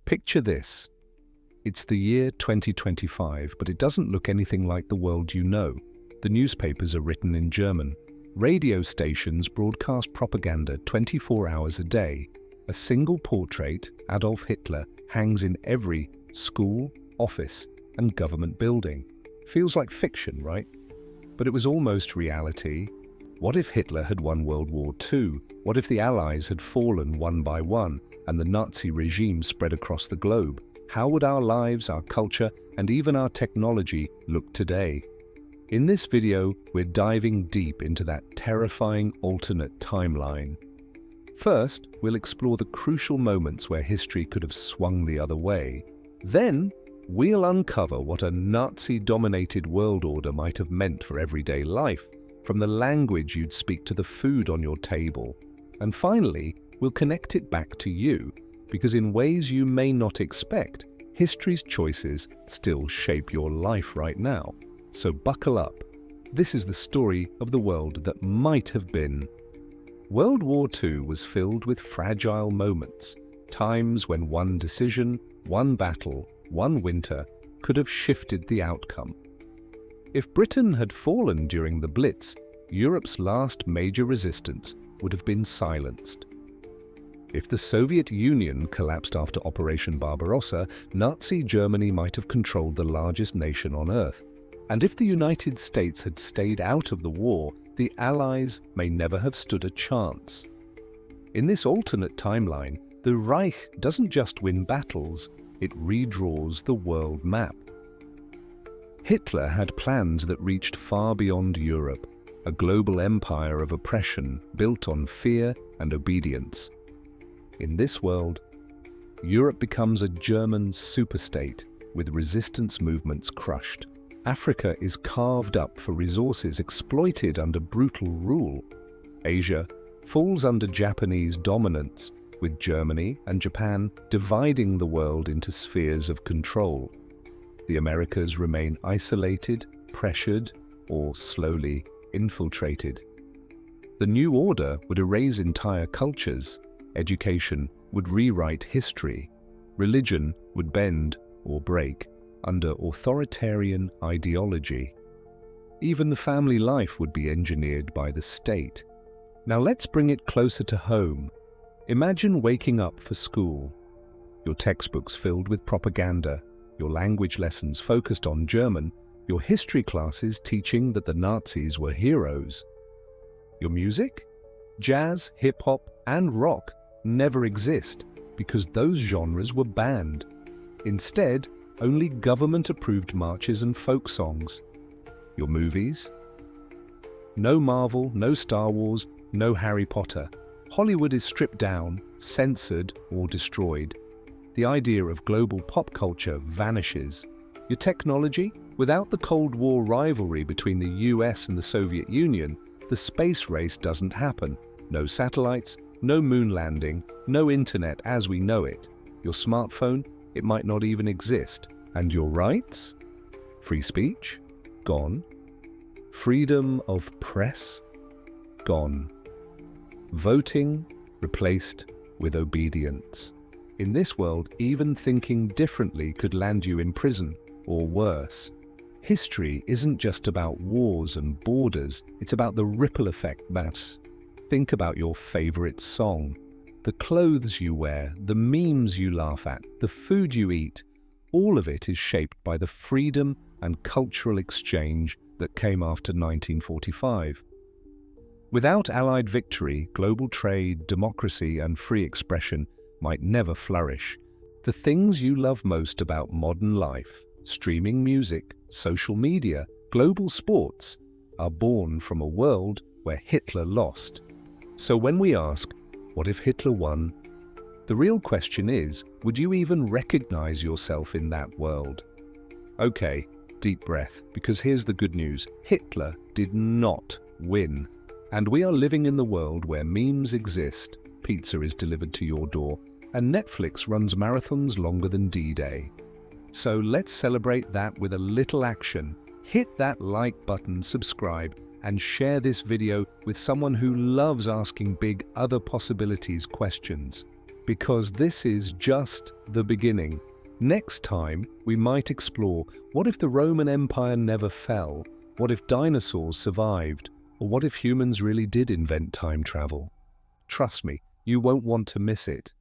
Picture this. It's the year 2025, but it doesn't look anything like the world you know. The newspapers are written in German. Radio stations broadcast propaganda 24 hours a day. A single portrait, Adolf Hitler, hangs in every school, office, and government building. Feels like fiction, right? But it was almost reality. What if Hitler had won World War II? What if the Allies had fallen one by one and the Nazi regime spread across the globe? How would our lives, our culture, and even our technology look today? In this video, we're diving deep into that terrifying alternate timeline. First, we'll explore the crucial moments where history could have swung the other way. Then, we'll uncover what a Nazi-dominated world order might have meant for everyday life, from the language you'd speak to the food on your table. And finally, we'll connect it back to you, because in ways you may not expect, history's choices still shape your life right now. So buckle up. This is the story of the world that might have been. World War II was filled with fragile moments, times when one decision, one battle, one winter could have shifted the outcome. If Britain had fallen during the Blitz, Europe's last major resistance would have been silenced. If the Soviet Union collapsed after Operation Barbarossa, Nazi Germany might have controlled the largest nation on Earth. And if the United States had stayed out of the war, the Allies may never have stood a chance. In this alternate timeline, the Reich doesn't just win battles, it redraws the world map. Hitler had plans that reached far beyond Europe, a global empire of oppression built on fear and obedience. In this world, Europe becomes a German superstate with resistance movements crushed. Africa is carved up for resources exploited under brutal rule. Asia falls under Japanese dominance, with Germany and Japan dividing the world into spheres of control. The Americas remain isolated, pressured, or slowly infiltrated. The new order would erase entire cultures. Education would rewrite history. Religion would bend or break under authoritarian ideology. Even the family life would be engineered by the state. Now let's bring it closer to home. Imagine waking up for school. Your textbooks filled with propaganda, your language lessons focused on German, your history classes teaching that the Nazis were heroes. Your music? Jazz, hip-hop, and rock never exist because those genres were banned. Instead, only government-approved marches and folk songs. Your movies? No Marvel, no Star Wars, no Harry Potter. Hollywood is stripped down, censored, or destroyed. The idea of global pop culture vanishes. Your technology? Without the Cold War rivalry between the US and the Soviet Union, the space race doesn't happen. No satellites, no moon landing, no internet as we know it. Your smartphone? It might not even exist. And your rights? Free speech? Gone. Freedom of press? Gone. Voting replaced with obedience. In this world, even thinking differently could land you in prison, or worse. History isn't just about wars and borders, it's about the ripple effect matters. Think about your favorite song. The clothes you wear, the memes you laugh at, the food you eat, all of it is shaped by the freedom and cultural exchange that came after 1945. Without Allied victory, global trade, democracy, and free expression might never flourish. The things you love most about modern life, streaming music, social media, global sports, are born from a world where Hitler lost. So when we ask, what if Hitler won? The real question is, would you even recognize yourself in that world? Okay, deep breath, because here's the good news. Hitler did not win. And we are living in the world where memes exist, pizza is delivered to your door, and Netflix runs marathons longer than D-Day. So let's celebrate that with a little action. Hit that like button, subscribe, and share this video with someone who loves asking big other possibilities questions. because this is just the beginning. Next time, we might explore, what if the Roman Empire never fell? What if dinosaurs survived? Or what if humans really did invent time travel? Trust me, you won't want to miss it.